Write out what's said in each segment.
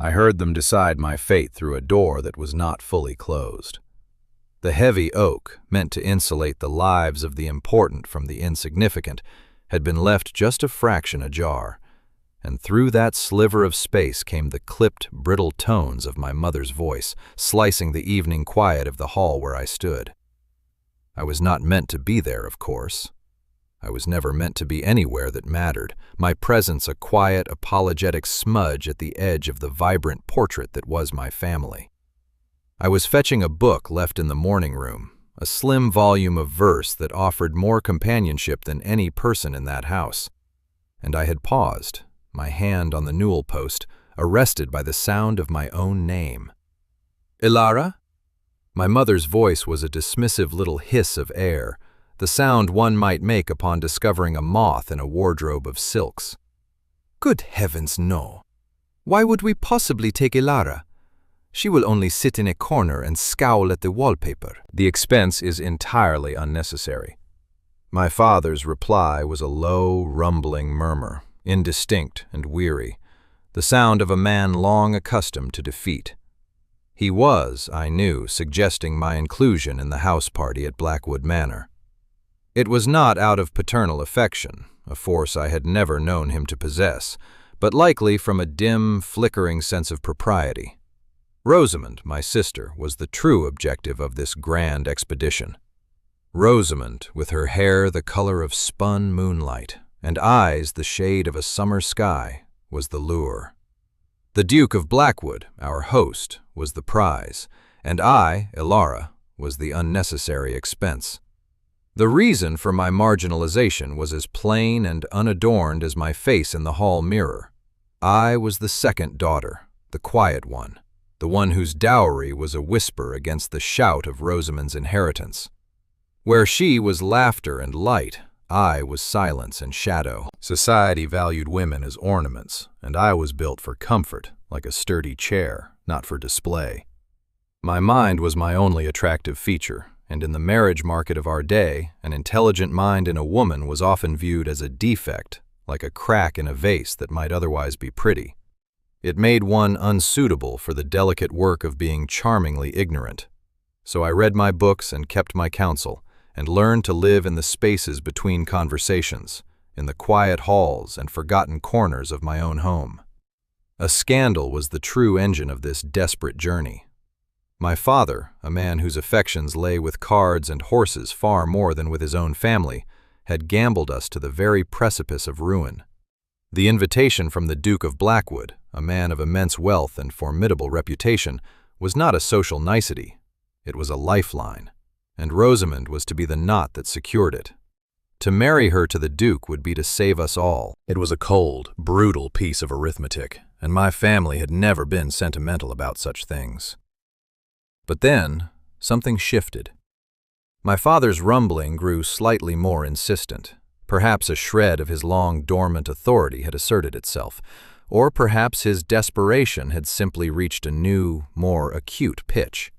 I heard them decide my fate through a door that was not fully closed. The heavy oak, meant to insulate the lives of the important from the insignificant, had been left just a fraction ajar, and through that sliver of space came the clipped, brittle tones of my mother's voice, slicing the evening quiet of the hall where I stood. I was not meant to be there, of course. I was never meant to be anywhere that mattered, my presence a quiet, apologetic smudge at the edge of the vibrant portrait that was my family. I was fetching a book left in the morning room, a slim volume of verse that offered more companionship than any person in that house, and I had paused, my hand on the newel post, arrested by the sound of my own name. "Ilara?" My mother's voice was a dismissive little hiss of air, the sound one might make upon discovering a moth in a wardrobe of silks. "Good heavens, no. Why would we possibly take Ilara? She will only sit in a corner and scowl at the wallpaper." "The expense is entirely unnecessary." My father's reply was a low, rumbling murmur, indistinct and weary, the sound of a man long accustomed to defeat. He was, I knew, suggesting my inclusion in the house party at Blackwood Manor. It was not out of paternal affection, a force I had never known him to possess, but likely from a dim, flickering sense of propriety. Rosamond, my sister, was the true objective of this grand expedition. Rosamond, with her hair the color of spun moonlight, and eyes the shade of a summer sky, was the lure. The Duke of Blackwood, our host, was the prize, and I, Ilara, was the unnecessary expense. The reason for my marginalization was as plain and unadorned as my face in the hall mirror. I was the second daughter, the quiet one, the one whose dowry was a whisper against the shout of Rosamond's inheritance. Where she was laughter and light, I was silence and shadow. Society valued women as ornaments, and I was built for comfort, like a sturdy chair, not for display. My mind was my only attractive feature, and in the marriage market of our day, an intelligent mind in a woman was often viewed as a defect, like a crack in a vase that might otherwise be pretty. It made one unsuitable for the delicate work of being charmingly ignorant. So I read my books and kept my counsel, and learned to live in the spaces between conversations, in the quiet halls and forgotten corners of my own home. A scandal was the true engine of this desperate journey. My father, a man whose affections lay with cards and horses far more than with his own family, had gambled us to the very precipice of ruin. The invitation from the Duke of Blackwood, a man of immense wealth and formidable reputation, was not a social nicety. It was a lifeline, and Rosamond was to be the knot that secured it. To marry her to the Duke would be to save us all. It was a cold, brutal piece of arithmetic, and my family had never been sentimental about such things. But then, something shifted. My father's rumbling grew slightly more insistent. Perhaps a shred of his long dormant authority had asserted itself, or perhaps his desperation had simply reached a new, more acute pitch.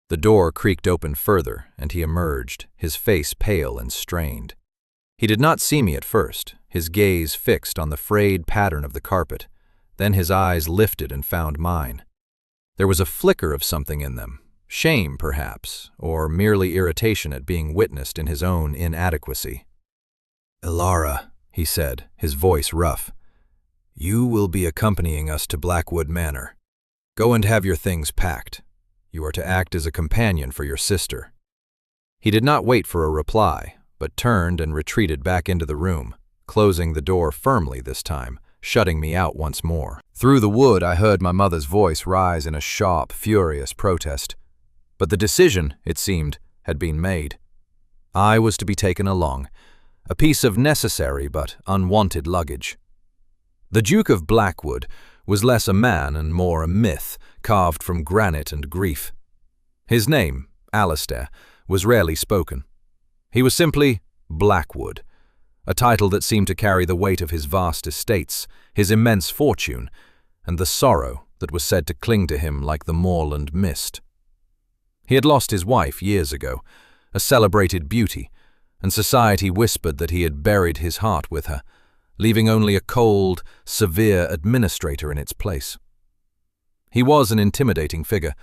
The door creaked open further, and he emerged, his face pale and strained. He did not see me at first, his gaze fixed on the frayed pattern of the carpet. Then his eyes lifted and found mine. There was a flicker of something in them, shame perhaps, or merely irritation at being witnessed in his own inadequacy. "Ilara," he said, his voice rough, "you will be accompanying us to Blackwood Manor. Go and have your things packed. You are to act as a companion for your sister." He did not wait for a reply, but turned and retreated back into the room, closing the door firmly this time, shutting me out once more. Through the wood I heard my mother's voice rise in a sharp, furious protest. But the decision, it seemed, had been made. I was to be taken along, a piece of necessary but unwanted luggage. The Duke of Blackwood was less a man and more a myth, carved from granite and grief. His name, Alistair, was rarely spoken. He was simply Blackwood, a title that seemed to carry the weight of his vast estates, his immense fortune, and the sorrow that was said to cling to him like the moorland mist. He had lost his wife years ago, a celebrated beauty, and society whispered that he had buried his heart with her, leaving only a cold, severe administrator in its place. He was an intimidating figure,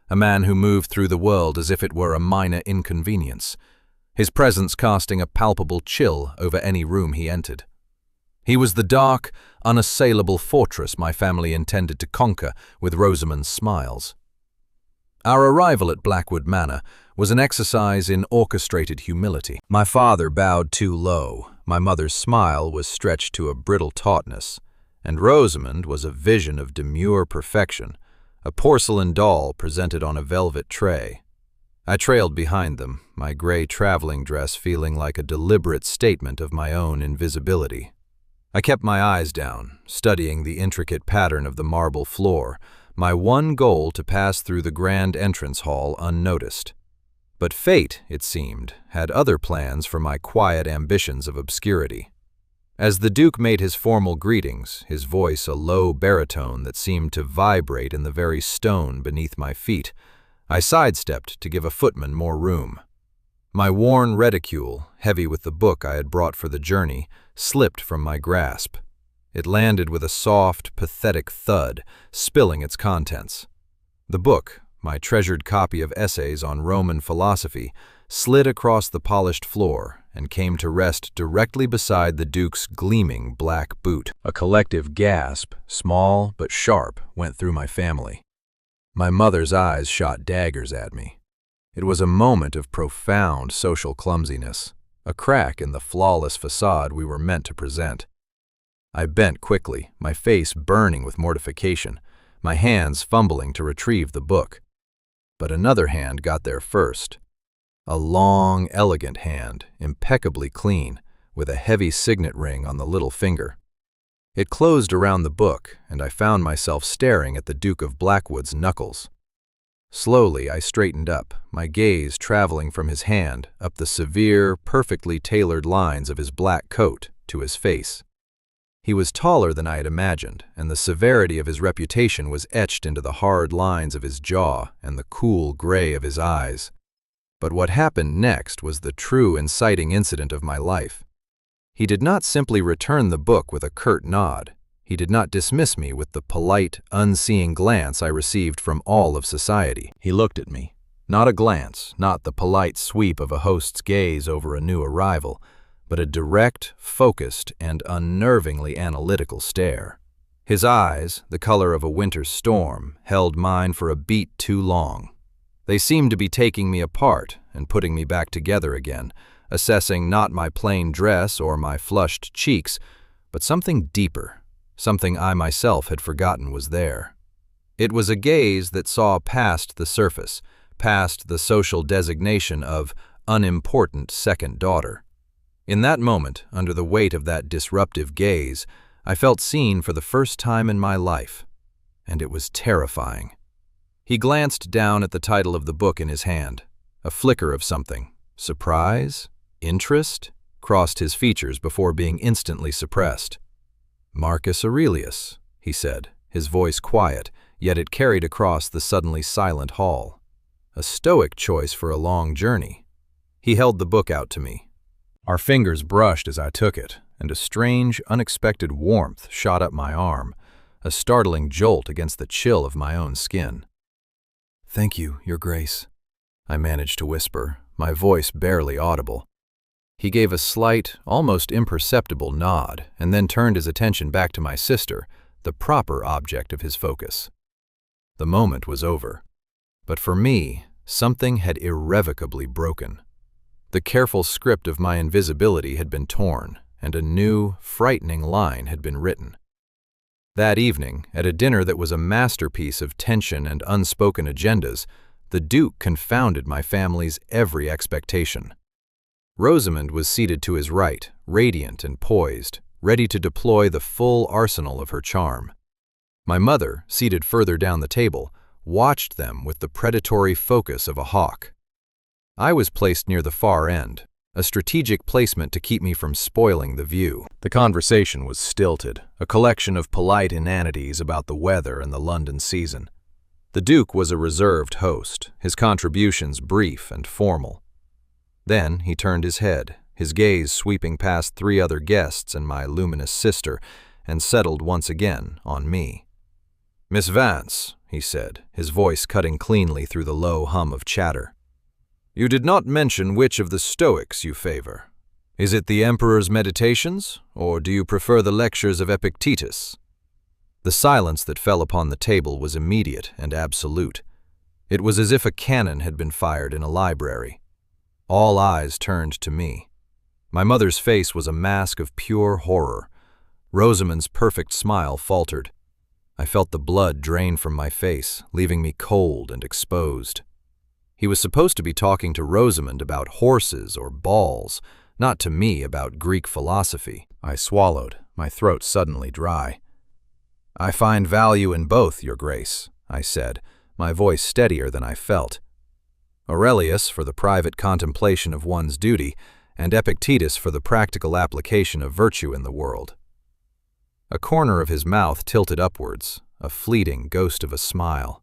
a man who moved through the world as if it were a minor inconvenience, his presence casting a palpable chill over any room he entered. He was the dark, unassailable fortress my family intended to conquer with Rosamond's smiles. Our arrival at Blackwood Manor was an exercise in orchestrated humility. My father bowed too low, my mother's smile was stretched to a brittle tautness, and Rosamond was a vision of demure perfection, a porcelain doll presented on a velvet tray. I trailed behind them, my gray traveling dress feeling like a deliberate statement of my own invisibility. I kept my eyes down, studying the intricate pattern of the marble floor, my one goal to pass through the grand entrance hall unnoticed. But fate, it seemed, had other plans for my quiet ambitions of obscurity. As the Duke made his formal greetings, his voice a low baritone that seemed to vibrate in the very stone beneath my feet, I sidestepped to give a footman more room. My worn reticule, heavy with the book I had brought for the journey, slipped from my grasp. It landed with a soft, pathetic thud, spilling its contents. The book, my treasured copy of essays on Roman philosophy, slid across the polished floor and came to rest directly beside the Duke's gleaming black boot. A collective gasp, small but sharp, went through my family. My mother's eyes shot daggers at me. It was a moment of profound social clumsiness, a crack in the flawless facade we were meant to present. I bent quickly, my face burning with mortification, my hands fumbling to retrieve the book. But another hand got there first. A long, elegant hand, impeccably clean, with a heavy signet ring on the little finger. It closed around the book, and I found myself staring at the Duke of Blackwood's knuckles. Slowly, I straightened up, my gaze traveling from his hand up the severe, perfectly tailored lines of his black coat to his face. He was taller than I had imagined, and the severity of his reputation was etched into the hard lines of his jaw and the cool gray of his eyes. But what happened next was the true inciting incident of my life. He did not simply return the book with a curt nod. He did not dismiss me with the polite, unseeing glance I received from all of society. He looked at me. Not a glance, not the polite sweep of a host's gaze over a new arrival, but a direct, focused, and unnervingly analytical stare. His eyes, the color of a winter storm, held mine for a beat too long. They seemed to be taking me apart and putting me back together again, assessing not my plain dress or my flushed cheeks, but something deeper, something I myself had forgotten was there. It was a gaze that saw past the surface, past the social designation of unimportant second daughter. In that moment, under the weight of that disruptive gaze, I felt seen for the first time in my life, and it was terrifying. He glanced down at the title of the book in his hand. A flicker of something, surprise, interest, crossed his features before being instantly suppressed. "Marcus Aurelius," he said, his voice quiet, yet it carried across the suddenly silent hall. A stoic choice for a long journey. He held the book out to me. Our fingers brushed as I took it, and a strange, unexpected warmth shot up my arm, a startling jolt against the chill of my own skin. "Thank you, Your Grace," I managed to whisper, my voice barely audible. He gave a slight, almost imperceptible nod, and then turned his attention back to my sister, the proper object of his focus. The moment was over. But for me, something had irrevocably broken. The careful script of my invisibility had been torn, and a new, frightening line had been written. That evening, at a dinner that was a masterpiece of tension and unspoken agendas, the Duke confounded my family's every expectation. Rosamond was seated to his right, radiant and poised, ready to deploy the full arsenal of her charm. My mother, seated further down the table, watched them with the predatory focus of a hawk. I was placed near the far end, a strategic placement to keep me from spoiling the view. The conversation was stilted, a collection of polite inanities about the weather and the London season. The Duke was a reserved host, his contributions brief and formal. Then he turned his head, his gaze sweeping past 3 other guests and my luminous sister, and settled once again on me. "Miss Vance," he he said, his voice cutting cleanly through the low hum of chatter. "You did not mention which of the Stoics you favor. Is it the Emperor's Meditations, or do you prefer the lectures of Epictetus?" The silence that fell upon the table was immediate and absolute. It was as if a cannon had been fired in a library. All eyes turned to me. My mother's face was a mask of pure horror. Rosamond's perfect smile faltered. I felt the blood drain from my face, leaving me cold and exposed. He was supposed to be talking to Rosamond about horses or balls, not to me about Greek philosophy. I swallowed, my throat suddenly dry. "I find value in both, Your Grace," I said, my voice steadier than I felt. "Aurelius for the private contemplation of one's duty, and Epictetus for the practical application of virtue in the world." A corner of his mouth tilted upwards, a fleeting ghost of a smile.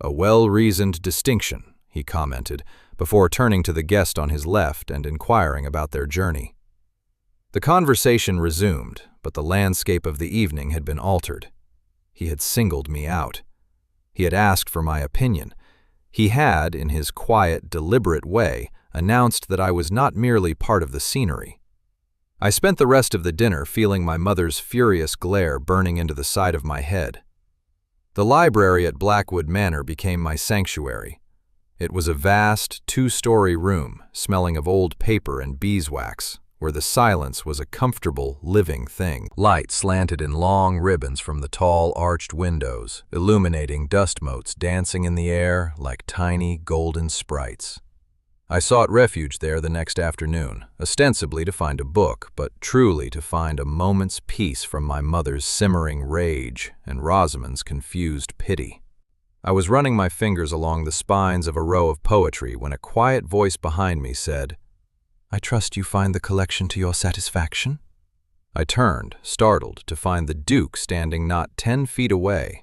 "A well-reasoned distinction," he commented, before turning to the guest on his left and inquiring about their journey. The conversation resumed, but the landscape of the evening had been altered. He had singled me out. He had asked for my opinion. He had, in his quiet, deliberate way, announced that I was not merely part of the scenery. I spent the rest of the dinner feeling my mother's furious glare burning into the side of my head. The library at Blackwood Manor became my sanctuary. It was a vast, two-story room, smelling of old paper and beeswax, where the silence was a comfortable, living thing. Light slanted in long ribbons from the tall, arched windows, illuminating dust motes dancing in the air like tiny, golden sprites. I sought refuge there the next afternoon, ostensibly to find a book, but truly to find a moment's peace from my mother's simmering rage and Rosamond's confused pity. I was running my fingers along the spines of a row of poetry when a quiet voice behind me said, "I trust you find the collection to your satisfaction?" I turned, startled, to find the Duke standing not 10 feet away.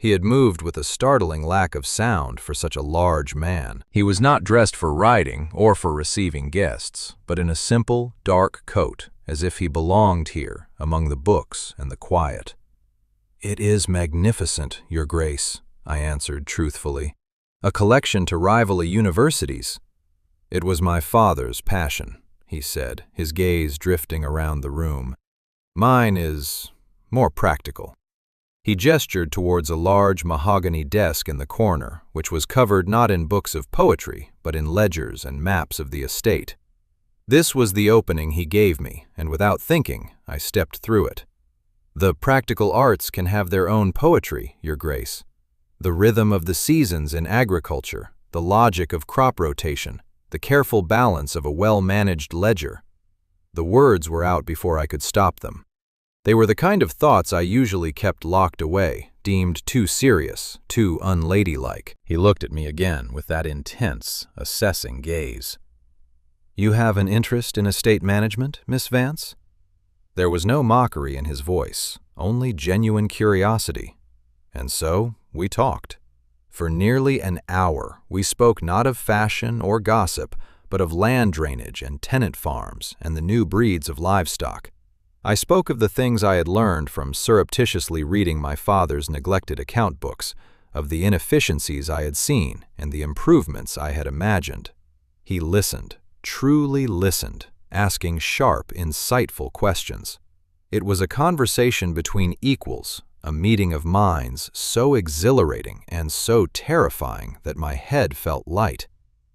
He had moved with a startling lack of sound for such a large man. He was not dressed for riding or for receiving guests, but in a simple, dark coat, as if he belonged here, among the books and the quiet. "It is magnificent, Your Grace," I answered truthfully. "A collection to rival a university's." "It was my father's passion," he said, his gaze drifting around the room. "Mine is more practical." He gestured towards a large mahogany desk in the corner, which was covered not in books of poetry, but in ledgers and maps of the estate. This was the opening he gave me, and without thinking, I stepped through it. "The practical arts can have their own poetry, Your Grace. The rhythm of the seasons in agriculture, the logic of crop rotation, the careful balance of a well-managed ledger." The words were out before I could stop them. They were the kind of thoughts I usually kept locked away, deemed too serious, too unladylike. He looked at me again with that intense, assessing gaze. "You have an interest in estate management, Miss Vance?" There was no mockery in his voice, only genuine curiosity. And so we talked. For nearly an hour, we spoke not of fashion or gossip, but of land drainage and tenant farms and the new breeds of livestock. I spoke of the things I had learned from surreptitiously reading my father's neglected account books, of the inefficiencies I had seen and the improvements I had imagined. He listened, truly listened, asking sharp, insightful questions. It was a conversation between equals, a meeting of minds so exhilarating and so terrifying that my head felt light.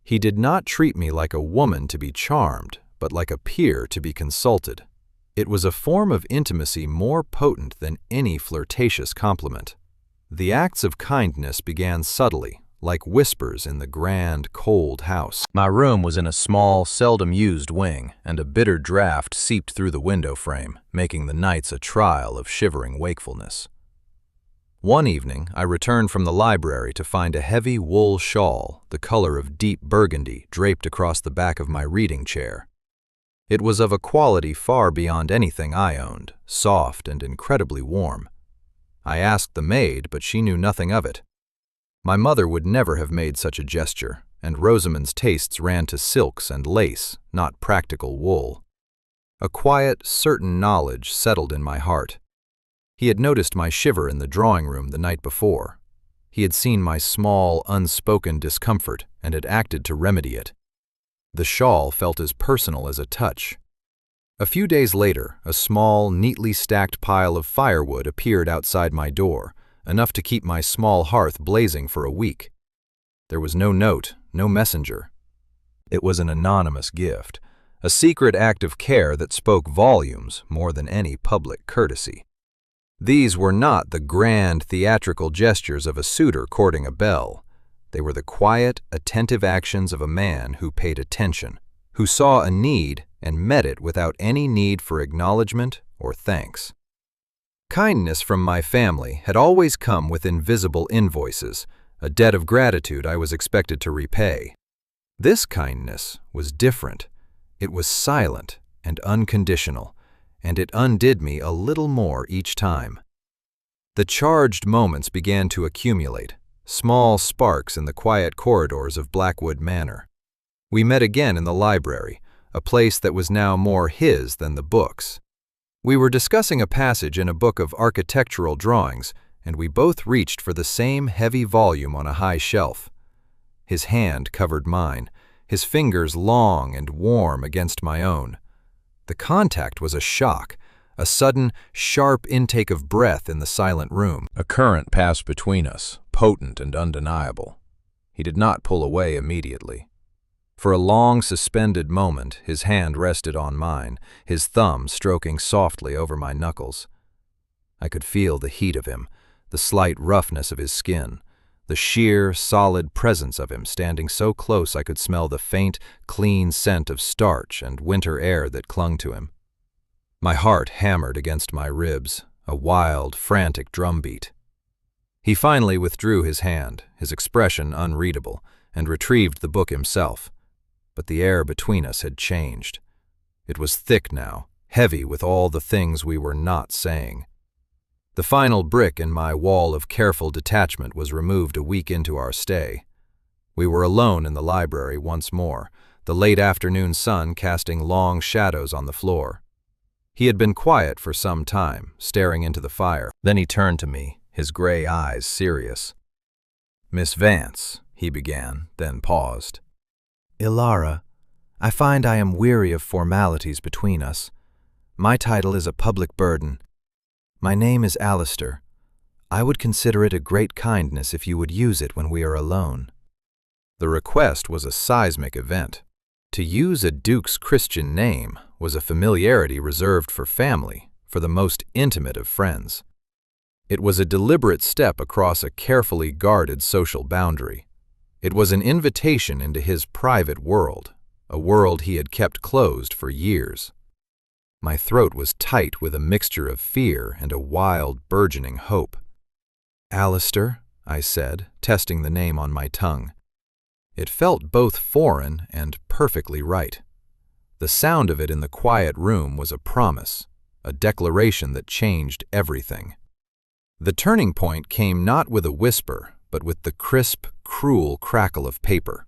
He did not treat me like a woman to be charmed, but like a peer to be consulted. It was a form of intimacy more potent than any flirtatious compliment. The acts of kindness began subtly, like whispers in the grand, cold house. My room was in a small, seldom-used wing, and a bitter draught seeped through the window frame, making the nights a trial of shivering wakefulness. One evening, I returned from the library to find a heavy wool shawl, the color of deep burgundy, draped across the back of my reading chair. It was of a quality far beyond anything I owned, soft and incredibly warm. I asked the maid, but she knew nothing of it. My mother would never have made such a gesture, and Rosamond's tastes ran to silks and lace, not practical wool. A quiet, certain knowledge settled in my heart. He had noticed my shiver in the drawing room the night before. He had seen my small, unspoken discomfort and had acted to remedy it. The shawl felt as personal as a touch. A few days later, a small, neatly stacked pile of firewood appeared outside my door, enough to keep my small hearth blazing for a week. There was no note, no messenger. It was an anonymous gift, a secret act of care that spoke volumes more than any public courtesy. These were not the grand, theatrical gestures of a suitor courting a belle. They were the quiet, attentive actions of a man who paid attention, who saw a need and met it without any need for acknowledgement or thanks. Kindness from my family had always come with invisible invoices, a debt of gratitude I was expected to repay. This kindness was different. It was silent and unconditional, and it undid me a little more each time. The charged moments began to accumulate, small sparks in the quiet corridors of Blackwood Manor. We met again in the library, a place that was now more his than the book's. We were discussing a passage in a book of architectural drawings, and we both reached for the same heavy volume on a high shelf. His hand covered mine, his fingers long and warm against my own. The contact was a shock, a sudden, sharp intake of breath in the silent room. A current passed between us, potent and undeniable. He did not pull away immediately. For a long, suspended moment, his hand rested on mine, his thumb stroking softly over my knuckles. I could feel the heat of him, the slight roughness of his skin, the sheer, solid presence of him standing so close I could smell the faint, clean scent of starch and winter air that clung to him. My heart hammered against my ribs, a wild, frantic drumbeat. He finally withdrew his hand, his expression unreadable, and retrieved the book himself. But the air between us had changed. It was thick now, heavy with all the things we were not saying. The final brick in my wall of careful detachment was removed a week into our stay. We were alone in the library once more, the late afternoon sun casting long shadows on the floor. He had been quiet for some time, staring into the fire. Then he turned to me, his gray eyes serious. "Miss Vance," he began, then paused. "Ilara, I find I am weary of formalities between us. My title is a public burden. My name is Alistair. I would consider it a great kindness if you would use it when we are alone." The request was a seismic event. To use a duke's Christian name was a familiarity reserved for family, for the most intimate of friends. It was a deliberate step across a carefully guarded social boundary. It was an invitation into his private world, a world he had kept closed for years. My throat was tight with a mixture of fear and a wild, burgeoning hope. "Alistair," I said, testing the name on my tongue. It felt both foreign and perfectly right. The sound of it in the quiet room was a promise, a declaration that changed everything. The turning point came not with a whisper, but with the crisp, cruel crackle of paper.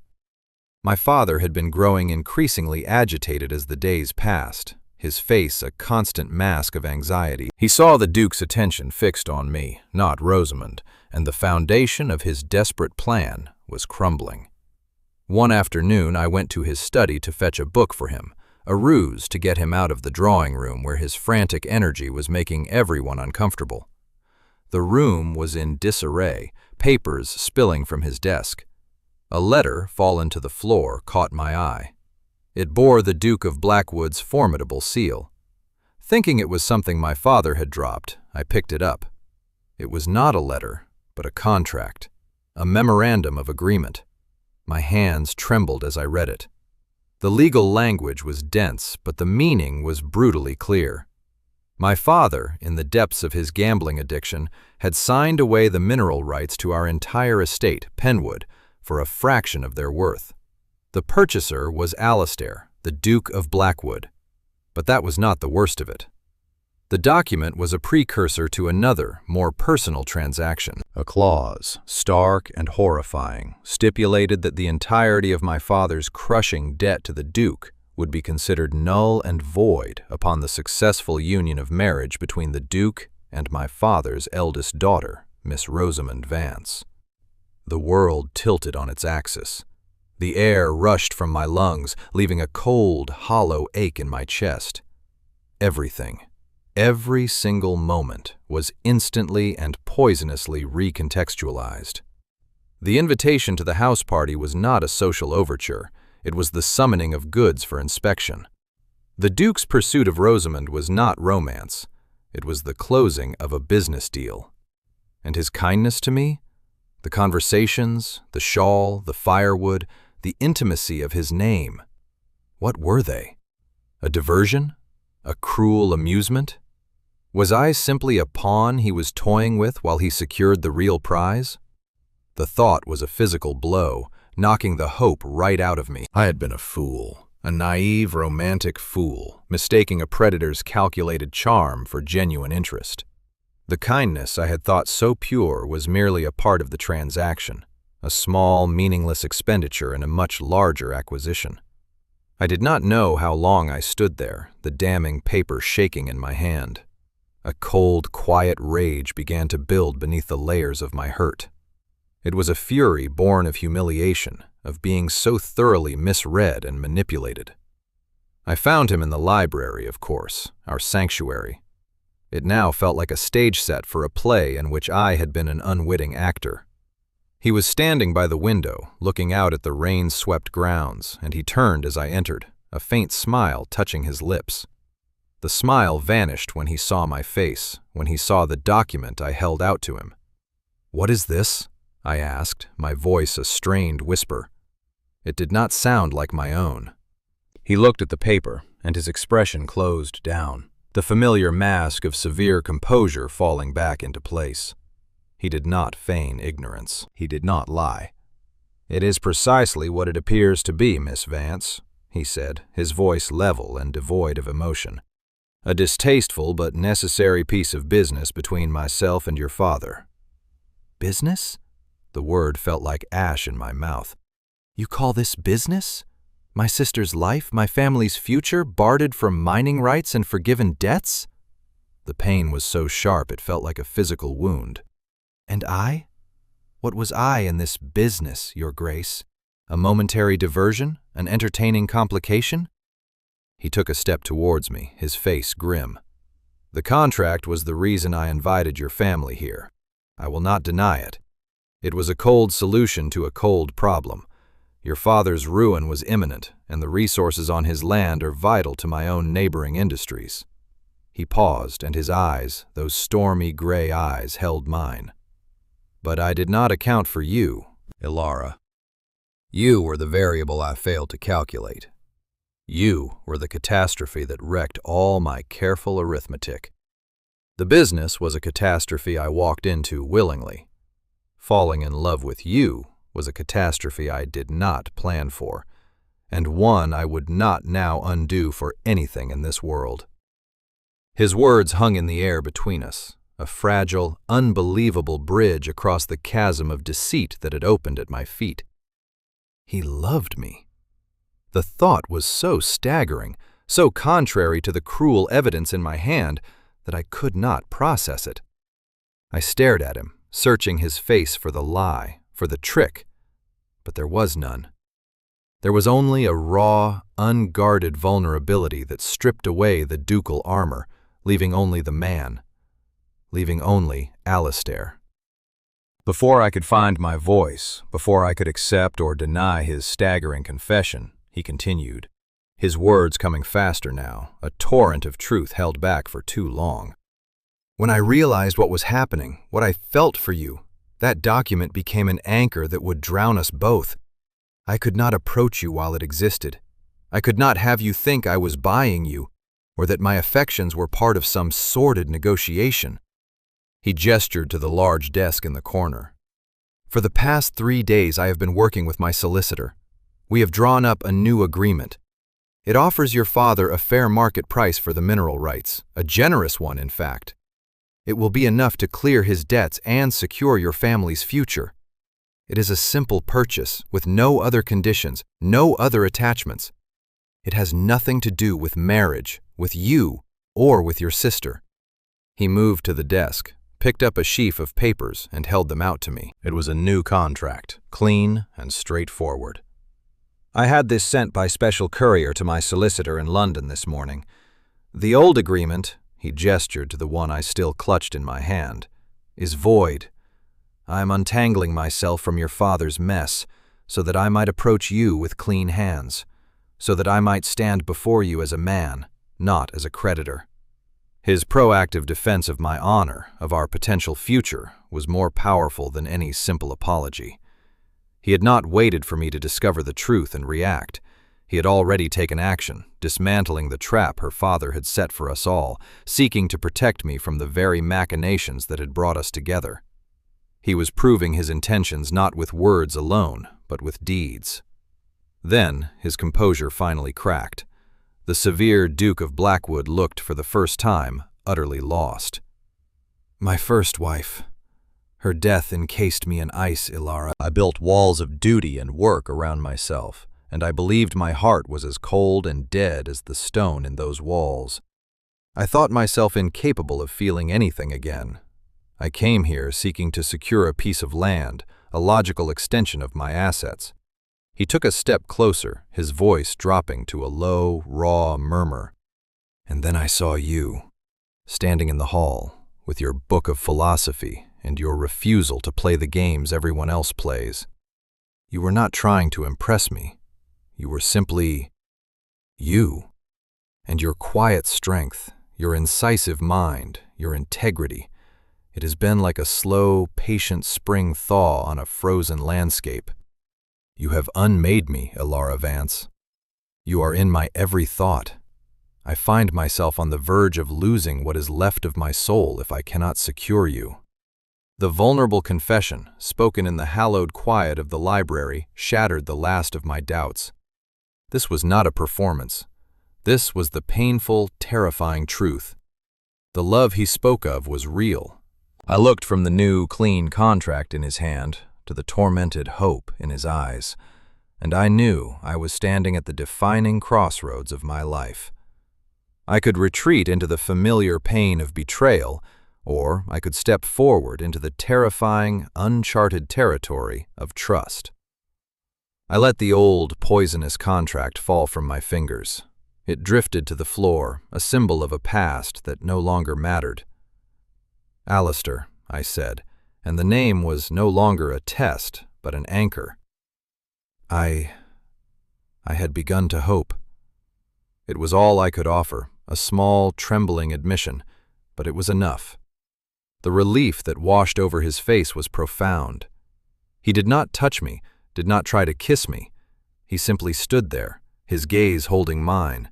My father had been growing increasingly agitated as the days passed, his face a constant mask of anxiety. He saw the Duke's attention fixed on me, not Rosamond, and the foundation of his desperate plan was crumbling. One afternoon I went to his study to fetch a book for him, a ruse to get him out of the drawing room where his frantic energy was making everyone uncomfortable. The room was in disarray, papers spilling from his desk. A letter, fallen to the floor, caught my eye. It bore the Duke of Blackwood's formidable seal. Thinking it was something my father had dropped, I picked it up. It was not a letter, but a contract, a memorandum of agreement. My hands trembled as I read it. The legal language was dense, but the meaning was brutally clear. My father, in the depths of his gambling addiction, had signed away the mineral rights to our entire estate, Penwood, for a fraction of their worth. The purchaser was Alistair, the Duke of Blackwood. But that was not the worst of it. The document was a precursor to another, more personal transaction. A clause, stark and horrifying, stipulated that the entirety of my father's crushing debt to the Duke would be considered null and void upon the successful union of marriage between the Duke and my father's eldest daughter, Miss Rosamond Vance. The world tilted on its axis. The air rushed from my lungs, leaving a cold, hollow ache in my chest. Everything, every single moment, was instantly and poisonously recontextualized. The invitation to the house party was not a social overture. It was the summoning of goods for inspection. The Duke's pursuit of Rosamond was not romance. It was the closing of a business deal. And his kindness to me? The conversations, the shawl, the firewood, the intimacy of his name. What were they? A diversion? A cruel amusement? Was I simply a pawn he was toying with while he secured the real prize? The thought was a physical blow, knocking the hope right out of me. I had been a fool, a naive, romantic fool, mistaking a predator's calculated charm for genuine interest. The kindness I had thought so pure was merely a part of the transaction, a small, meaningless expenditure in a much larger acquisition. I did not know how long I stood there, the damning paper shaking in my hand. A cold, quiet rage began to build beneath the layers of my hurt. It was a fury born of humiliation, of being so thoroughly misread and manipulated. I found him in the library, of course, our sanctuary. It now felt like a stage set for a play in which I had been an unwitting actor. He was standing by the window, looking out at the rain-swept grounds, and he turned as I entered, a faint smile touching his lips. The smile vanished when he saw my face, when he saw the document I held out to him. "What is this?" I asked, my voice a strained whisper. It did not sound like my own. He looked at the paper, and his expression closed down, the familiar mask of severe composure falling back into place. He did not feign ignorance. He did not lie. "It is precisely what it appears to be, Miss Vance," he said, his voice level and devoid of emotion. "A distasteful but necessary piece of business between myself and your father." "Business?" The word felt like ash in my mouth. "You call this business? My sister's life, my family's future, bartered for mining rights and forgiven debts?" The pain was so sharp it felt like a physical wound. "And I? What was I in this business, Your Grace? A momentary diversion? An entertaining complication?" He took a step towards me, his face grim. "The contract was the reason I invited your family here. I will not deny it. It was a cold solution to a cold problem. Your father's ruin was imminent, and the resources on his land are vital to my own neighboring industries." He paused, and his eyes, those stormy gray eyes, held mine. "But I did not account for you, Ilara. You were the variable I failed to calculate. You were the catastrophe that wrecked all my careful arithmetic. The business was a catastrophe I walked into willingly. Falling in love with you was a catastrophe I did not plan for, and one I would not now undo for anything in this world." His words hung in the air between us, a fragile, unbelievable bridge across the chasm of deceit that had opened at my feet. He loved me. The thought was so staggering, so contrary to the cruel evidence in my hand, that I could not process it. I stared at him, searching his face for the lie, for the trick, but there was none. There was only a raw, unguarded vulnerability that stripped away the ducal armor, leaving only the man, leaving only Alistair. Before I could find my voice, before I could accept or deny his staggering confession, he continued, his words coming faster now, a torrent of truth held back for too long. "When I realized what was happening, what I felt for you, that document became an anchor that would drown us both. I could not approach you while it existed. I could not have you think I was buying you, or that my affections were part of some sordid negotiation." He gestured to the large desk in the corner. "For the past 3 days I have been working with my solicitor. We have drawn up a new agreement. It offers your father a fair market price for the mineral rights, a generous one, in fact. It will be enough to clear his debts and secure your family's future. It is a simple purchase, with no other conditions, no other attachments. It has nothing to do with marriage, with you, or with your sister." He moved to the desk, picked up a sheaf of papers and held them out to me. It was a new contract, clean and straightforward. I had this sent by special courier to my solicitor in London this morning. The old agreement, he gestured to the one I still clutched in my hand, is void. I am untangling myself from your father's mess so that I might approach you with clean hands, so that I might stand before you as a man, not as a creditor. His proactive defense of my honor, of our potential future, was more powerful than any simple apology. He had not waited for me to discover the truth and react. He had already taken action, dismantling the trap her father had set for us all, seeking to protect me from the very machinations that had brought us together. He was proving his intentions not with words alone, but with deeds. Then his composure finally cracked. The severe Duke of Blackwood looked, for the first time, utterly lost. My first wife. Her death encased me in ice, Ilara. I built walls of duty and work around myself, and I believed my heart was as cold and dead as the stone in those walls. I thought myself incapable of feeling anything again. I came here seeking to secure a piece of land, a logical extension of my assets. He took a step closer, his voice dropping to a low, raw murmur. And then I saw you, standing in the hall, with your book of philosophy and your refusal to play the games everyone else plays. You were not trying to impress me. You were simply you. And your quiet strength, your incisive mind, your integrity, it has been like a slow, patient spring thaw on a frozen landscape. You have unmade me, Ilara Vance. You are in my every thought. I find myself on the verge of losing what is left of my soul if I cannot secure you. The vulnerable confession, spoken in the hallowed quiet of the library, shattered the last of my doubts. This was not a performance. This was the painful, terrifying truth. The love he spoke of was real. I looked from the new, clean contract in his hand to the tormented hope in his eyes, and I knew I was standing at the defining crossroads of my life. I could retreat into the familiar pain of betrayal, or I could step forward into the terrifying, uncharted territory of trust. I let the old, poisonous contract fall from my fingers. It drifted to the floor, a symbol of a past that no longer mattered. Alistair, I said, and the name was no longer a test, but an anchor. I had begun to hope. It was all I could offer, a small, trembling admission, but it was enough. The relief that washed over his face was profound. He did not touch me, did not try to kiss me. He simply stood there, his gaze holding mine,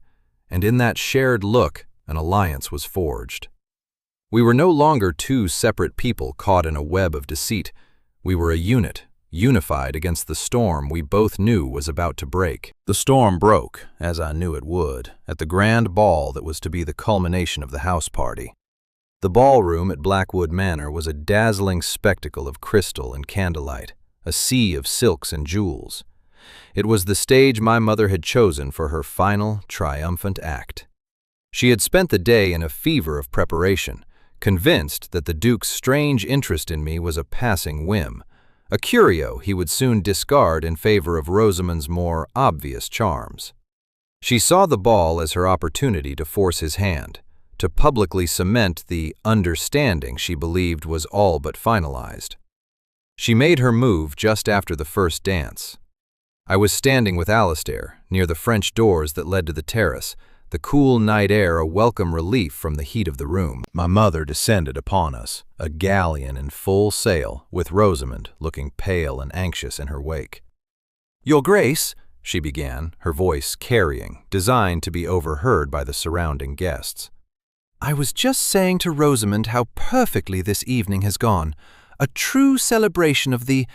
and in that shared look, an alliance was forged. We were no longer two separate people caught in a web of deceit. We were a unit, unified against the storm we both knew was about to break. The storm broke, as I knew it would, at the grand ball that was to be the culmination of the house party. The ballroom at Blackwood Manor was a dazzling spectacle of crystal and candlelight, a sea of silks and jewels. It was the stage my mother had chosen for her final, triumphant act. She had spent the day in a fever of preparation, convinced that the Duke's strange interest in me was a passing whim, a curio he would soon discard in favor of Rosamond's more obvious charms. She saw the ball as her opportunity to force his hand, to publicly cement the understanding she believed was all but finalized. She made her move just after the first dance. I was standing with Alistair, near the French doors that led to the terrace, the cool night air a welcome relief from the heat of the room. My mother descended upon us, a galleon in full sail, with Rosamond looking pale and anxious in her wake. "Your Grace," she began, her voice carrying, designed to be overheard by the surrounding guests. "I was just saying to Rosamond how perfectly this evening has gone, a true celebration of the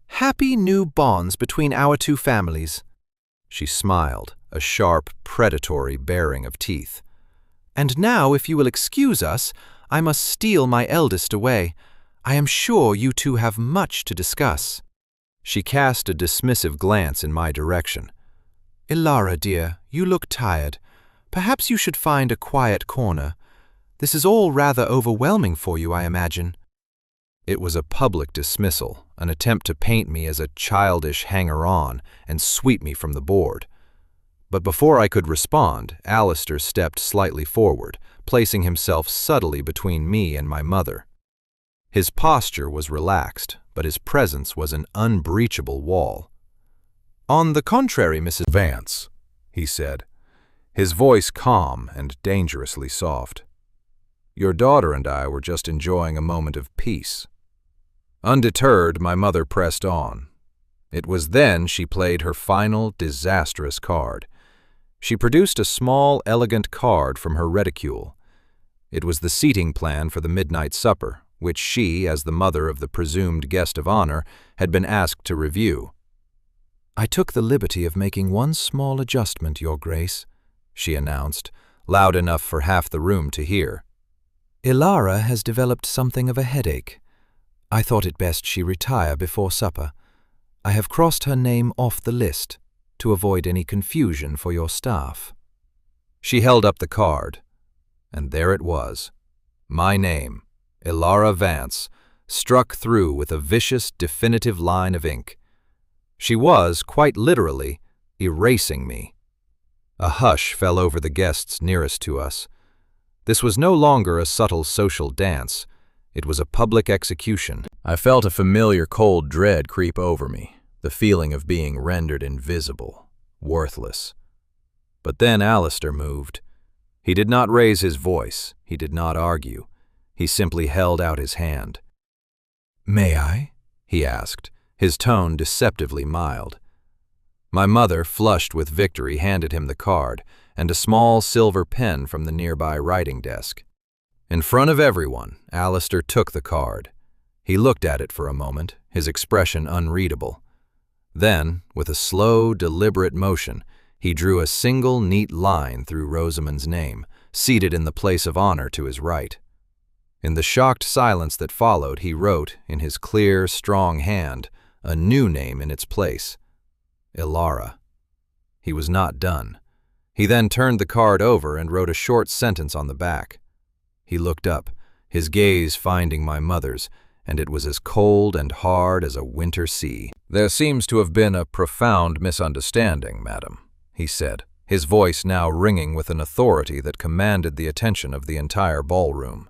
happy new bonds between our two families." She smiled, a sharp, predatory baring of teeth. "And now, if you will excuse us, I must steal my eldest away. I am sure you two have much to discuss." She cast a dismissive glance in my direction. "Ilara, dear, you look tired. Perhaps you should find a quiet corner. This is all rather overwhelming for you, I imagine. It was a public dismissal, an attempt to paint me as a childish hanger-on and sweep me from the board. But before I could respond, Alistair stepped slightly forward, placing himself subtly between me and my mother. His posture was relaxed, but his presence was an unbreachable wall. "On the contrary, Mrs. Vance," he said, his voice calm and dangerously soft. "Your daughter and I were just enjoying a moment of peace." Undeterred, my mother pressed on. It was then she played her final disastrous card. She produced a small, elegant card from her reticule. It was the seating plan for the midnight supper, which she, as the mother of the presumed guest of honor, had been asked to review. "I took the liberty of making one small adjustment, Your Grace," she announced, loud enough for half the room to hear. "Ilara has developed something of a headache. I thought it best she retire before supper. I have crossed her name off the list to avoid any confusion for your staff." She held up the card, and there it was. My name, Ilara Vance, struck through with a vicious, definitive line of ink. She was, quite literally, erasing me. A hush fell over the guests nearest to us. This was no longer a subtle social dance. It was a public execution. I felt a familiar cold dread creep over me, the feeling of being rendered invisible, worthless. But then Alistair moved. He did not raise his voice. He did not argue. He simply held out his hand. "May I?" he asked, his tone deceptively mild. My mother, flushed with victory, handed him the card and a small silver pen from the nearby writing desk. In front of everyone, Alistair took the card. He looked at it for a moment, his expression unreadable. Then, with a slow, deliberate motion, he drew a single neat line through Rosamond's name, seated in the place of honor to his right. In the shocked silence that followed, he wrote, in his clear, strong hand, a new name in its place. Ilara. He was not done. He then turned the card over and wrote a short sentence on the back. He looked up, his gaze finding my mother's, and it was as cold and hard as a winter sea. "There seems to have been a profound misunderstanding, madam," he said, his voice now ringing with an authority that commanded the attention of the entire ballroom.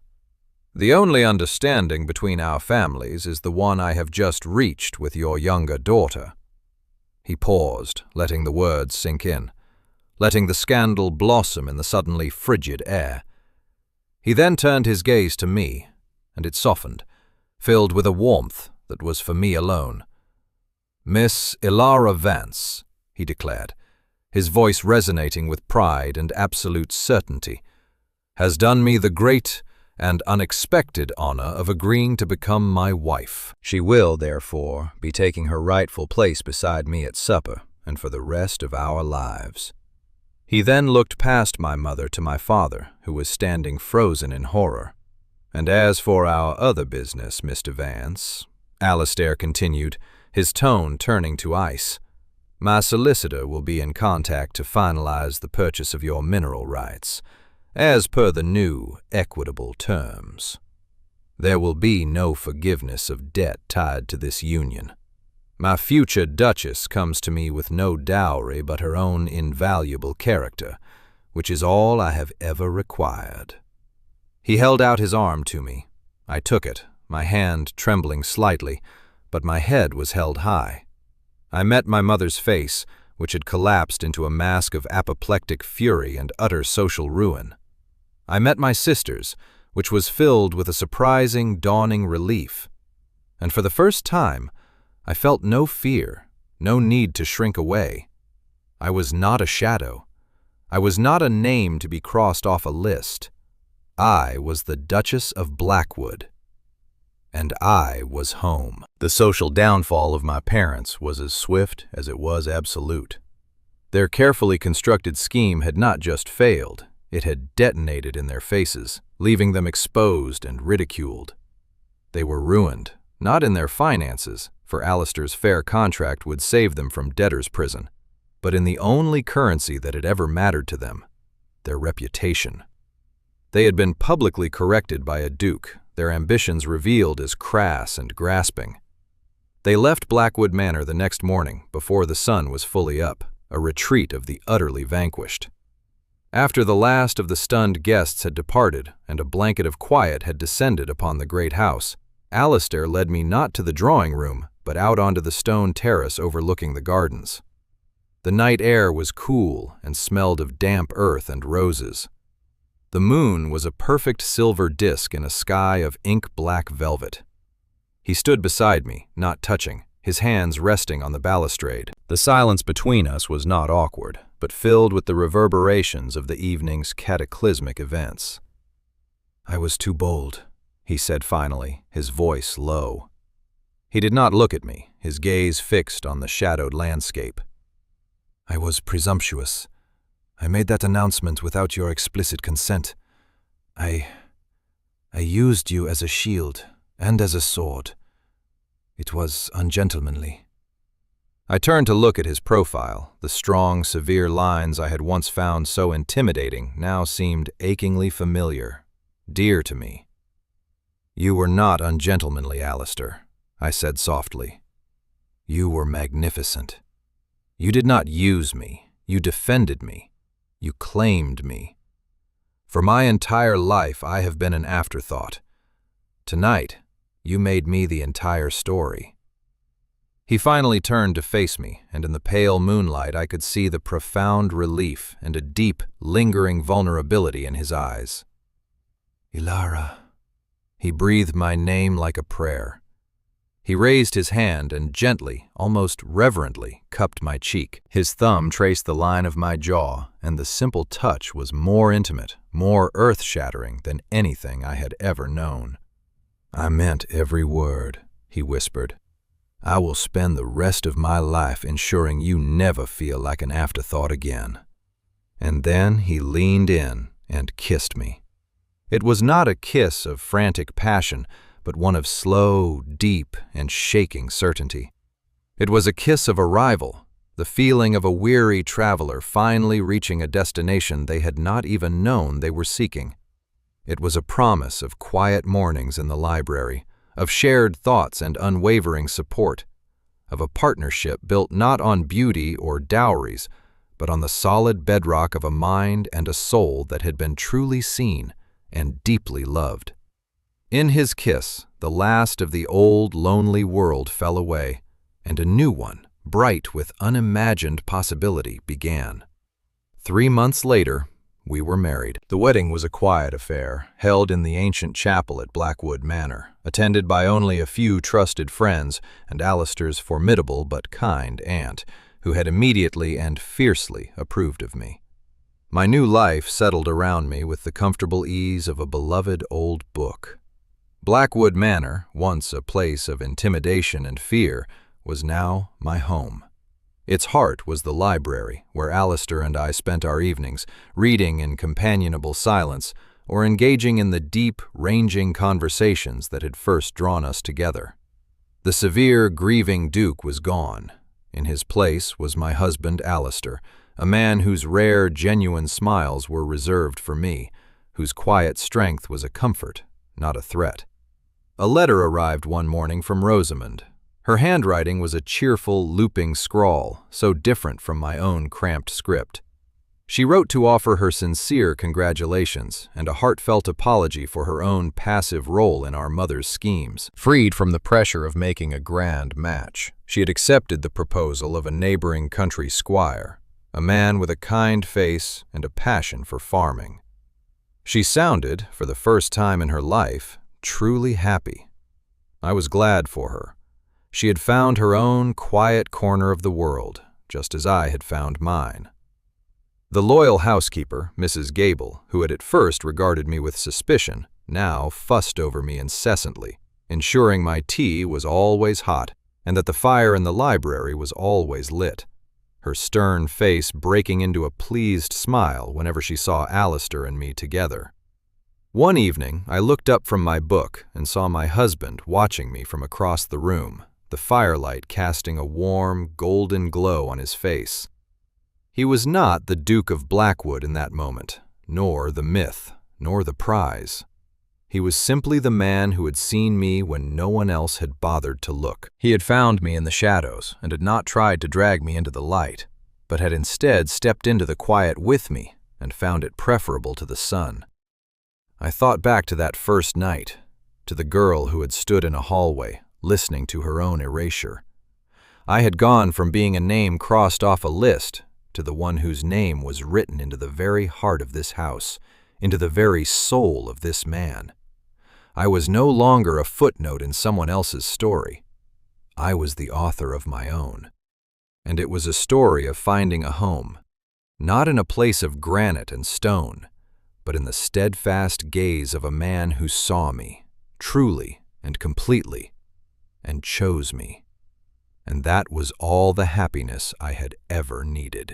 "The only understanding between our families is the one I have just reached with your younger daughter." He paused, letting the words sink in, letting the scandal blossom in the suddenly frigid air. He then turned his gaze to me, and it softened, filled with a warmth that was for me alone. "Miss Ilara Vance," he declared, his voice resonating with pride and absolute certainty, "has done me the great and unexpected honor of agreeing to become my wife. She will, therefore, be taking her rightful place beside me at supper and for the rest of our lives." He then looked past my mother to my father, who was standing frozen in horror. "And as for our other business, Mr. Vance," Alistair continued, his tone turning to ice, "my solicitor will be in contact to finalize the purchase of your mineral rights, as per the new, equitable terms. There will be no forgiveness of debt tied to this union. My future Duchess comes to me with no dowry but her own invaluable character, which is all I have ever required." He held out his arm to me. I took it, my hand trembling slightly, but my head was held high. I met my mother's face, which had collapsed into a mask of apoplectic fury and utter social ruin. I met my sister's, which was filled with a surprising, dawning relief. And for the first time, I felt no fear, no need to shrink away. I was not a shadow. I was not a name to be crossed off a list. I was the Duchess of Blackwood. And I was home. The social downfall of my parents was as swift as it was absolute. Their carefully constructed scheme had not just failed, it had detonated in their faces, leaving them exposed and ridiculed. They were ruined, not in their finances, for Alistair's fair contract would save them from debtor's prison, but in the only currency that had ever mattered to them, their reputation. They had been publicly corrected by a duke, their ambitions revealed as crass and grasping. They left Blackwood Manor the next morning before the sun was fully up, a retreat of the utterly vanquished. After the last of the stunned guests had departed and a blanket of quiet had descended upon the great house, Alistair led me not to the drawing room, but out onto the stone terrace overlooking the gardens. The night air was cool and smelled of damp earth and roses. The moon was a perfect silver disk in a sky of ink-black velvet. He stood beside me, not touching, his hands resting on the balustrade. The silence between us was not awkward, but filled with the reverberations of the evening's cataclysmic events. "I was too bold," he said finally, his voice low. He did not look at me, his gaze fixed on the shadowed landscape. "I was presumptuous. I made that announcement without your explicit consent. I used you as a shield and as a sword. It was ungentlemanly." I turned to look at his profile. The strong, severe lines I had once found so intimidating now seemed achingly familiar, dear to me. "You were not ungentlemanly, Alistair," I said softly. "You were magnificent. You did not use me. You defended me. You claimed me. For my entire life, I have been an afterthought. Tonight, you made me the entire story." He finally turned to face me, and in the pale moonlight I could see the profound relief and a deep, lingering vulnerability in his eyes. "Ilara." He breathed my name like a prayer. He raised his hand and gently, almost reverently, cupped my cheek. His thumb traced the line of my jaw, and the simple touch was more intimate, more earth-shattering than anything I had ever known. "I meant every word," he whispered. "I will spend the rest of my life ensuring you never feel like an afterthought again." And then he leaned in and kissed me. It was not a kiss of frantic passion, but one of slow, deep, and shaking certainty. It was a kiss of arrival, the feeling of a weary traveler finally reaching a destination they had not even known they were seeking. It was a promise of quiet mornings in the library, of shared thoughts and unwavering support, of a partnership built not on beauty or dowries, but on the solid bedrock of a mind and a soul that had been truly seen and deeply loved. In his kiss, the last of the old, lonely world fell away, and a new one, bright with unimagined possibility, began. 3 months later, we were married. The wedding was a quiet affair, held in the ancient chapel at Blackwood Manor, attended by only a few trusted friends and Alistair's formidable but kind aunt, who had immediately and fiercely approved of me. My new life settled around me with the comfortable ease of a beloved old book. Blackwood Manor, once a place of intimidation and fear, was now my home. Its heart was the library, where Alistair and I spent our evenings, reading in companionable silence or engaging in the deep, ranging conversations that had first drawn us together. The severe, grieving Duke was gone. In his place was my husband Alistair, a man whose rare, genuine smiles were reserved for me, whose quiet strength was a comfort, not a threat. A letter arrived one morning from Rosamond. Her handwriting was a cheerful, looping scrawl, so different from my own cramped script. She wrote to offer her sincere congratulations and a heartfelt apology for her own passive role in our mother's schemes. Freed from the pressure of making a grand match, she had accepted the proposal of a neighboring country squire, a man with a kind face and a passion for farming. She sounded, for the first time in her life, truly happy. I was glad for her. She had found her own quiet corner of the world, just as I had found mine. The loyal housekeeper, Mrs. Gable, who had at first regarded me with suspicion, now fussed over me incessantly, ensuring my tea was always hot and that the fire in the library was always lit, her stern face breaking into a pleased smile whenever she saw Alistair and me together. One evening, I looked up from my book and saw my husband watching me from across the room, the firelight casting a warm, golden glow on his face. He was not the Duke of Blackwood in that moment, nor the myth, nor the prize. He was simply the man who had seen me when no one else had bothered to look. He had found me in the shadows and had not tried to drag me into the light, but had instead stepped into the quiet with me and found it preferable to the sun. I thought back to that first night, to the girl who had stood in a hallway, listening to her own erasure. I had gone from being a name crossed off a list to the one whose name was written into the very heart of this house, into the very soul of this man. I was no longer a footnote in someone else's story. I was the author of my own. And it was a story of finding a home, not in a place of granite and stone, but in the steadfast gaze of a man who saw me, truly and completely, and chose me. And that was all the happiness I had ever needed.